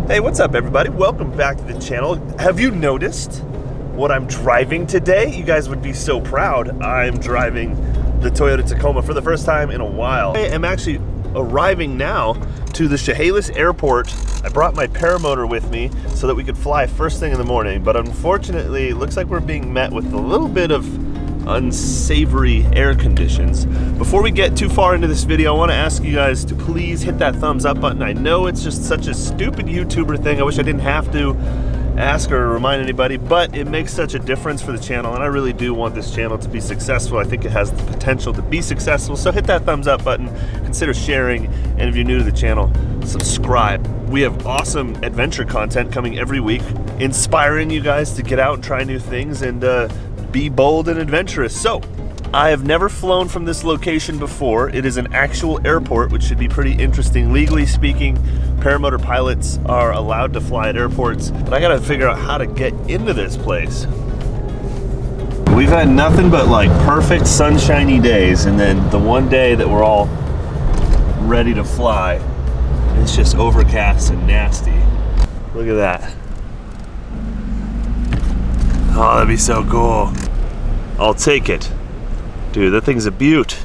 Hey, what's up everybody? Welcome back to the channel. Have you noticed what I'm driving today? You guys would be so proud. I'm driving the Toyota Tacoma for the first time in a while. I am actually arriving now to the Chehalis Airport. I brought my paramotor with me so that we could fly first thing in the morning, but unfortunately it looks like we're being met with a little bit of unsavory air conditions. Before we get too far into this video, I want to ask you guys to please hit that thumbs up button. I know it's just such a stupid YouTuber thing. I wish I didn't have to ask or remind anybody, but it makes such a difference for the channel, and I really do want this channel to be successful. I think it has the potential to be successful, so hit that thumbs up button, consider sharing, and if you're new to the channel, subscribe. We have awesome adventure content coming every week, inspiring you guys to get out and try new things and be bold and adventurous. So, I have never flown from this location before. It is an actual airport, which should be pretty interesting. Legally speaking, paramotor pilots are allowed to fly at airports, but I gotta figure out how to get into this place. We've had nothing but like perfect sunshiny days, and then the one day that we're all ready to fly, it's just overcast and nasty. Look at that. Oh, that'd be so cool. I'll take it. Dude, that thing's a beaut.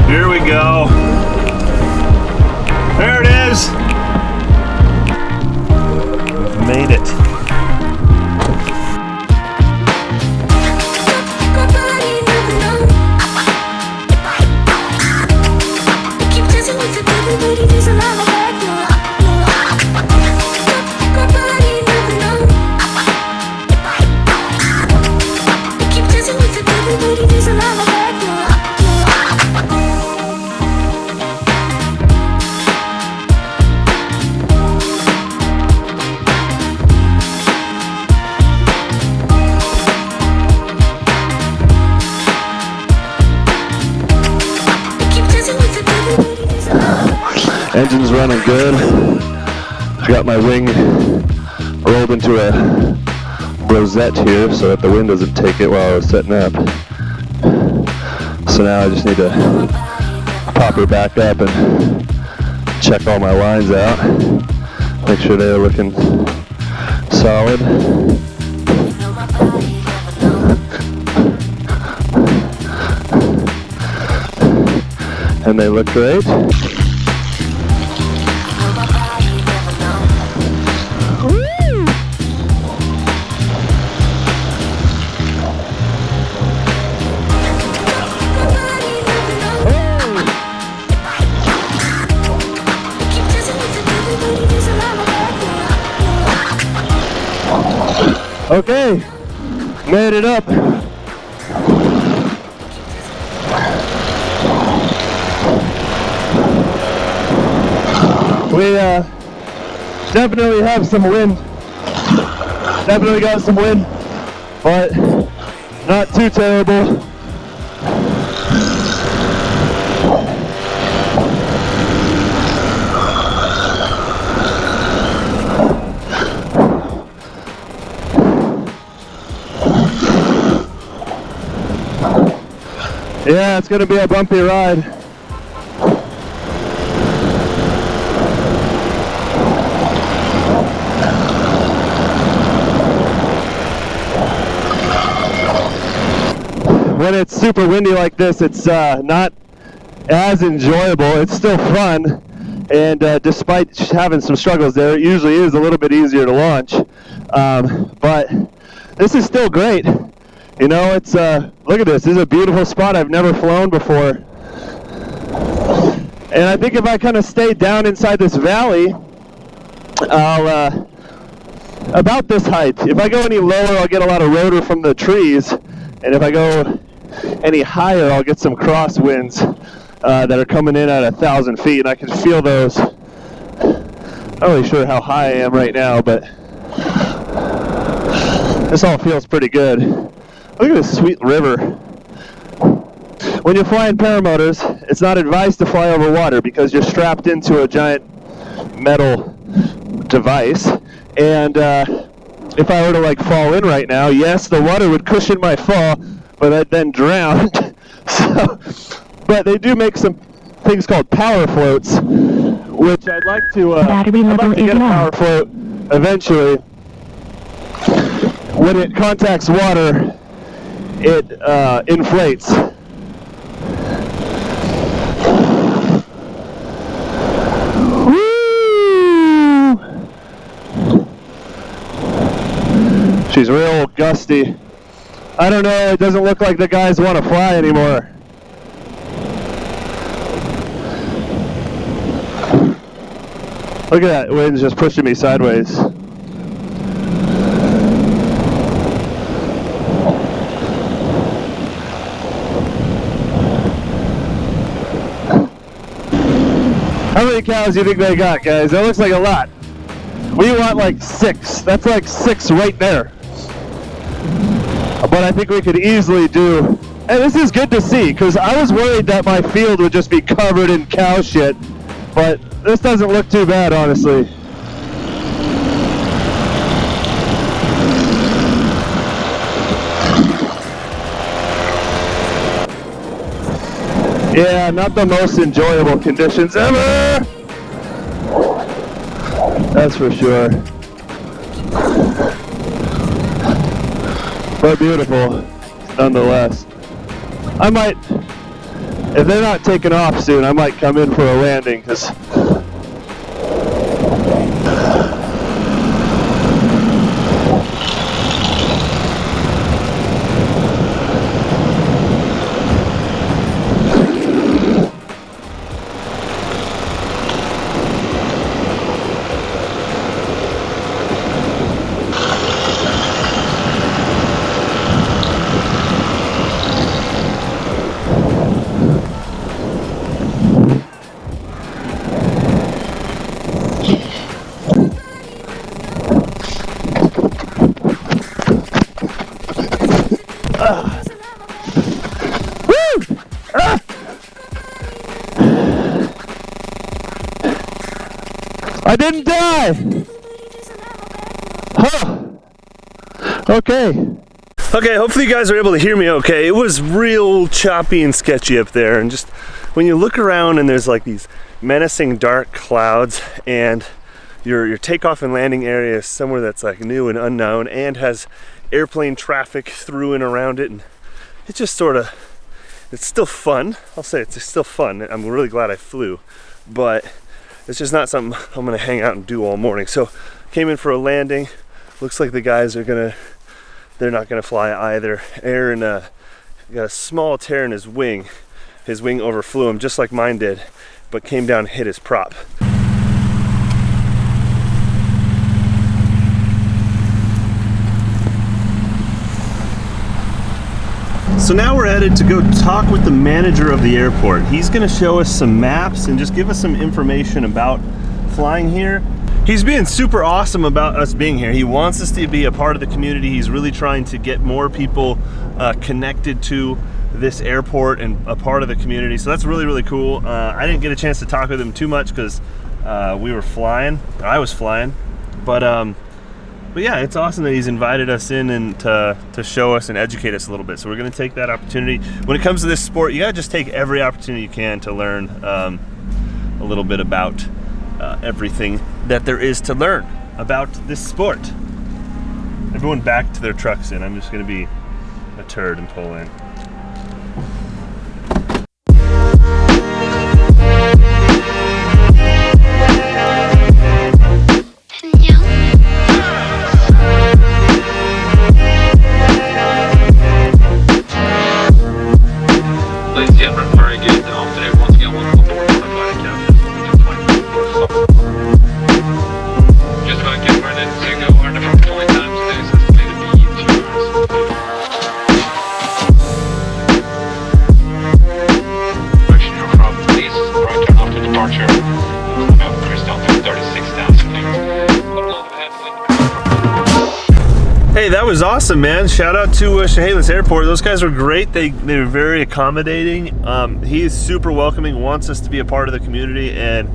Here we go. There it is. We've made it. Engine's running good. I got my wing rolled into a rosette here so that the wind doesn't take it while I was setting up. So now I just need to pop her back up and check all my lines out. Make sure they're looking solid. And they look great. Okay, made it up. We definitely have some wind. Definitely got some wind, but not too terrible. Yeah, it's gonna be a bumpy ride. When it's super windy like this, it's not as enjoyable. It's still fun, and despite having some struggles there, it usually is a little bit easier to launch. But this is still great. You know, it's, look at this. This is a beautiful spot. I've never flown before. And I think if I kind of stay down inside this valley, I'll, about this height. If I go any lower, I'll get a lot of rotor from the trees. And if I go any higher, I'll get some crosswinds that are coming in at 1,000 feet. And I can feel those. Not really sure how high I am right now, but this all feels pretty good. Look at this sweet river. When you're flying paramotors, it's not advised to fly over water because you're strapped into a giant metal device. And if I were to like fall in right now, yes, the water would cushion my fall, but I'd then drown. So, but they do make some things called power floats, which I'd like to, get a power float eventually. When it contacts water, it inflates. Woo! She's real gusty. I don't know, it doesn't look like the guys want to fly anymore. Look at that, wind's just pushing me sideways. How many cows do you think they got, guys? That looks like a lot. We want like 6. That's like 6 right there. But I think we could easily do, and this is good to see, because I was worried that my field would just be covered in cow shit, but this doesn't look too bad, honestly. Yeah, not the most enjoyable conditions ever! That's for sure. But beautiful, nonetheless. I might, if they're not taking off soon, I might come in for a landing, because I didn't die! Huh. Okay. Okay, hopefully you guys are able to hear me okay. It was real choppy and sketchy up there, and just when you look around and there's like these menacing dark clouds, and your takeoff and landing area is somewhere that's like new and unknown and has airplane traffic through and around it, and it's just sort of, it's still fun. I'll say it's still fun. I'm really glad I flew, but it's just not something I'm gonna hang out and do all morning. So came in for a landing. Looks like the guys are they're not gonna fly either. Arron got a small tear in his wing. His wing overflew him just like mine did, but came down and hit his prop. So now we're headed to go talk with the manager of the airport. He's gonna show us some maps and just give us some information about flying here. He's being super awesome about us being here. He wants us to be a part of the community. He's really trying to get more people connected to this airport and a part of the community. So that's really, really cool. I didn't get a chance to talk with him too much because we were flying, or I was flying. But yeah, it's awesome that he's invited us in and to show us and educate us a little bit. So we're gonna take that opportunity. When it comes to this sport, you gotta just take every opportunity you can to learn a little bit about everything that there is to learn about this sport. Everyone back to their trucks in. I'm just gonna be a turd and pull in. Hey, that was awesome, man. Shout out to Chehalis Airport. Those guys were great. They were very accommodating. He is super welcoming, wants us to be a part of the community, and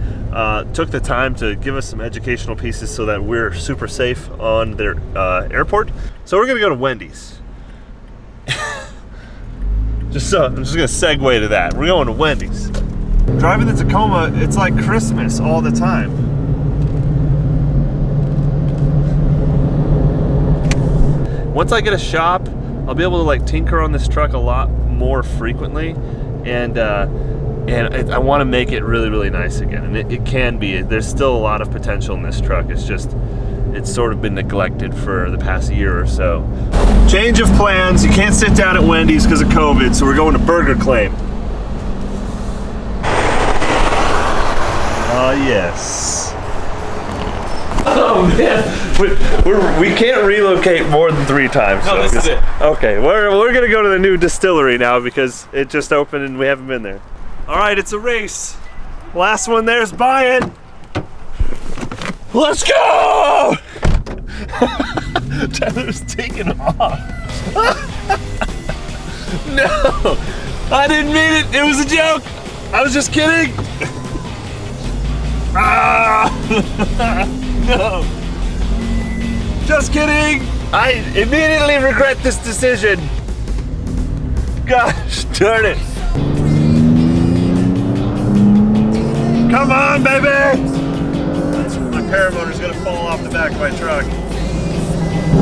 took the time to give us some educational pieces so that we're super safe on their airport. So we're gonna go to Wendy's. I'm just gonna segue to that. We're going to Wendy's. Driving the Tacoma, it's like Christmas all the time. Once I get a shop, I'll be able to like tinker on this truck a lot more frequently, and I want to make it really, really nice again. And it can be. There's still a lot of potential in this truck. It's just, it's sort of been neglected for the past year or so. Change of plans. You can't sit down at Wendy's because of COVID, so we're going to Burger Claim. Yes. Oh man, we can't relocate more than 3 times. No, this is it. Okay, we're gonna go to the new distillery now because it just opened and we haven't been there. All right, it's a race. Last one there's buying. Let's go! Tyler's taking off. No, I didn't mean it. It was a joke. I was just kidding. No. Just kidding. I immediately regret this decision. Gosh darn it. Come on, baby. My paramotor's gonna fall off the back of my truck.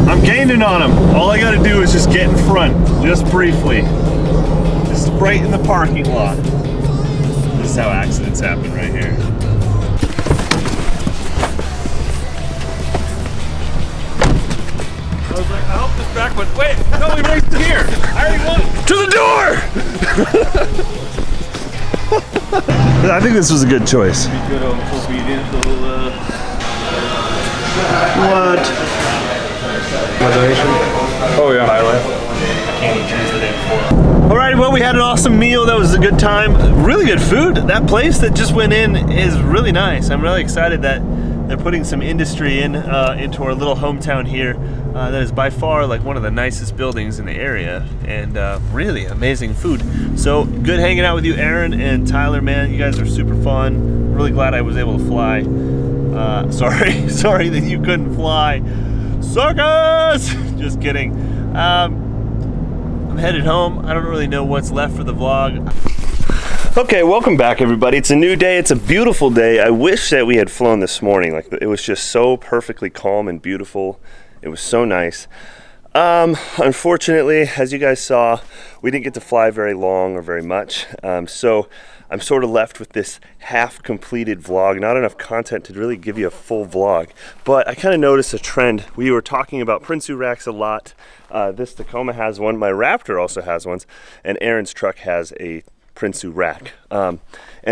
I'm gaining on him. All I gotta do is just get in front, just briefly. Just right in the parking lot. This is how accidents happen right here. I was like, I hope this back went, wait, no, we raced here. I already won. To the door! I think this was a good choice. Be good obedient little What? Moderation. Oh yeah. Alright, well, we had an awesome meal. That was a good time. Really good food. That place that just went in is really nice. I'm really excited that they're putting some industry into our little hometown here. That is by far like one of the nicest buildings in the area, and really amazing food. So good hanging out with you, Arron and Tyler, man. You guys are super fun. Really glad I was able to fly. Sorry that you couldn't fly. Suckers! Just kidding. I'm headed home. I don't really know what's left for the vlog. Okay, welcome back everybody. It's a new day. It's a beautiful day. I wish that we had flown this morning. Like, it was just so perfectly calm and beautiful. It was so nice. Unfortunately, as you guys saw, we didn't get to fly very long or very much. So I'm sort of left with this half completed vlog, not enough content to really give you a full vlog. But I kind of noticed a trend. We were talking about Prinsu racks a lot. This Tacoma has one. My Raptor also has one. And Aaron's truck has a Prinsu rack. And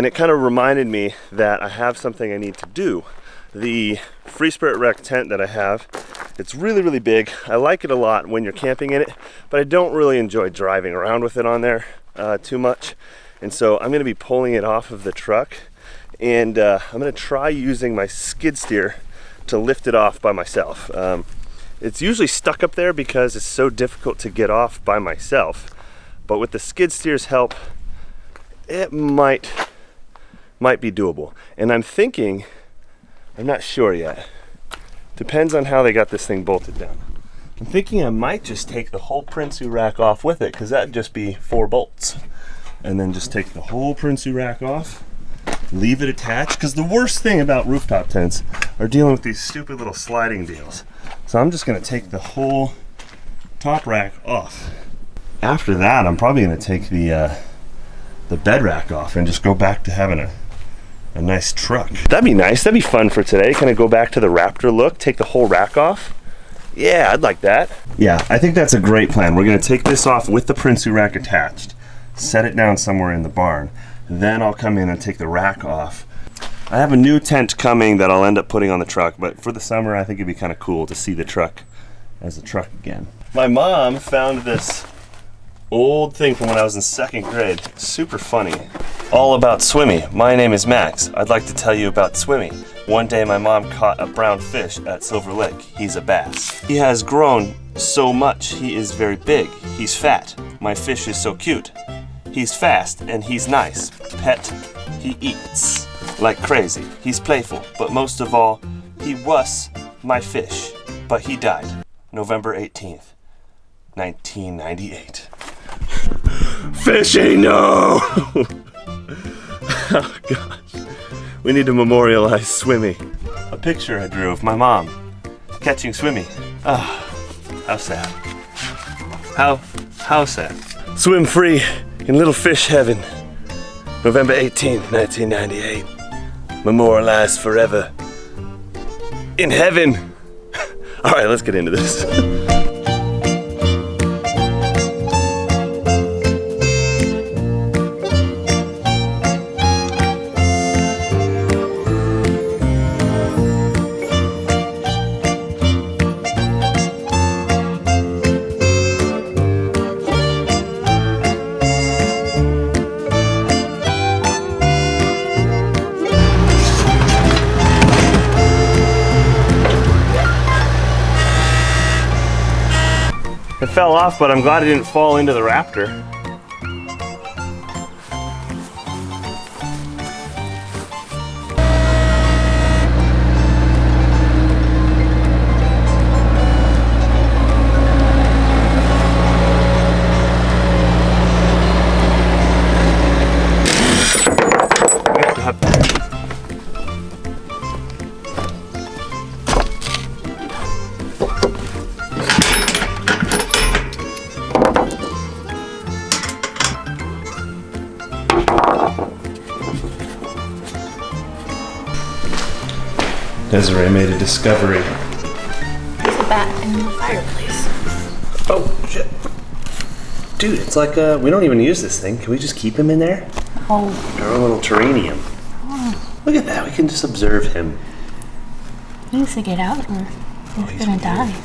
it kind of reminded me that I have something I need to do. The Free Spirit Wreck tent that I have, it's really, really big. I like it a lot when you're camping in it, but I don't really enjoy driving around with it on there too much. And so I'm gonna be pulling it off of the truck, and I'm gonna try using my skid steer to lift it off by myself. It's usually stuck up there because it's so difficult to get off by myself. But with the skid steer's help, it might be doable. And I'm thinking, I'm not sure yet. Depends on how they got this thing bolted down. I'm thinking I might just take the whole Prinsu rack off with it, because that'd just be 4 bolts. And then just take the whole Prinsu rack off, leave it attached, because the worst thing about rooftop tents are dealing with these stupid little sliding deals. So I'm just gonna take the whole top rack off. After that, I'm probably gonna take the bed rack off and just go back to having a nice truck. That'd be nice. That'd be fun for today. Kind of go back to the Raptor look, take the whole rack off. Yeah, I'd like that. Yeah, I think that's a great plan. We're gonna take this off with the Prinsu rack attached, set it down somewhere in the barn. Then I'll come in and take the rack off. I have a new tent coming that I'll end up putting on the truck, but for the summer, I think it'd be kind of cool to see the truck as a truck again. My mom found this old thing from when I was in 2nd grade. Super funny. All about Swimmy. My name is Max. I'd like to tell you about Swimmy. One day my mom caught a brown fish at Silver Lake. He's a bass. He has grown so much. He is very big. He's fat. My fish is so cute. He's fast and he's nice. Pet. He eats like crazy. He's playful, but most of all, he was my fish. But he died November 18th, 1998. Fishing, no! Oh gosh. We need to memorialize Swimmy. A picture I drew of my mom catching Swimmy. Ah, how sad. How sad. Swim free in Little Fish Heaven. November 18th, 1998. Memorialized forever. In heaven. All right, let's get into this. It fell off, but I'm glad it didn't fall into the Raptor. Desiree made a discovery. There's a bat in the fireplace. Oh, shit. Dude, it's like, we don't even use this thing. Can we just keep him in there? Oh. Our own little terrarium. Oh. Look at that, we can just observe him. He needs to get out or he's gonna die.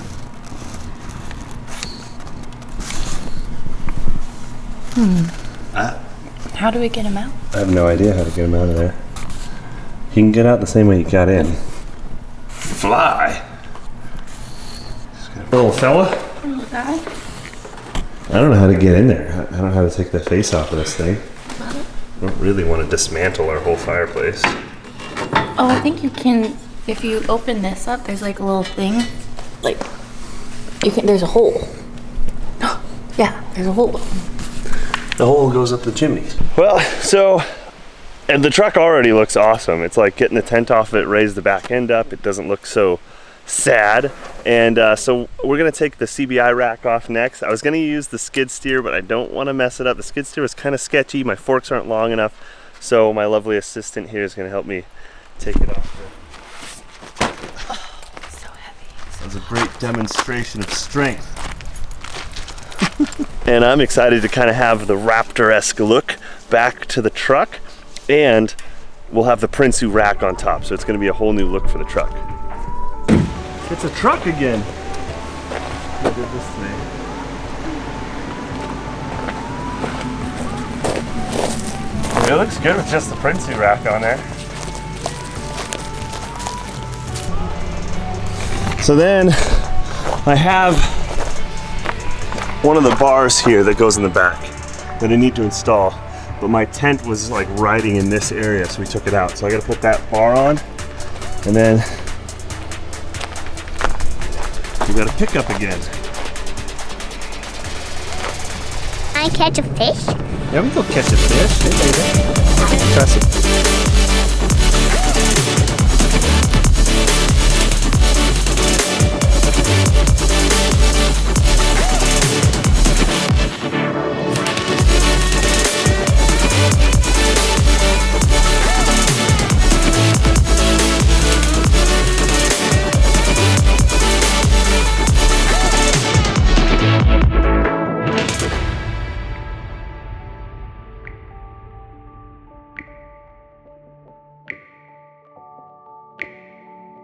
How do we get him out? I have no idea how to get him out of there. He can get out the same way he got in. Fly! Little fella? Little guy? I don't know how to get in there. I don't know how to take the face off of this thing. I don't really want to dismantle our whole fireplace. Oh, I think you can, if you open this up, there's like a little thing. Like, you can, there's a hole. Yeah, there's a hole. The hole goes up the chimney. Well, so, and the truck already looks awesome. It's like getting the tent off it, raise the back end up. It doesn't look so sad. And so we're gonna take the CBI rack off next. I was gonna use the skid steer, but I don't wanna mess it up. The skid steer was kind of sketchy. My forks aren't long enough. So my lovely assistant here is gonna help me take it off. Oh, it's so heavy. That was a great demonstration of strength. And I'm excited to kind of have the Raptor-esque look back to the truck, and we'll have the Prinsu rack on top, so it's going to be a whole new look for the truck. It's a truck again. Look at this thing. It looks good with just the Prinsu rack on there. So then I have one of the bars here that goes in the back that I need to install, but my tent was like riding in this area, so we took it out. So I gotta put that bar on, and then we gotta pick up again. Can I catch a fish? Yeah, we can go catch a fish.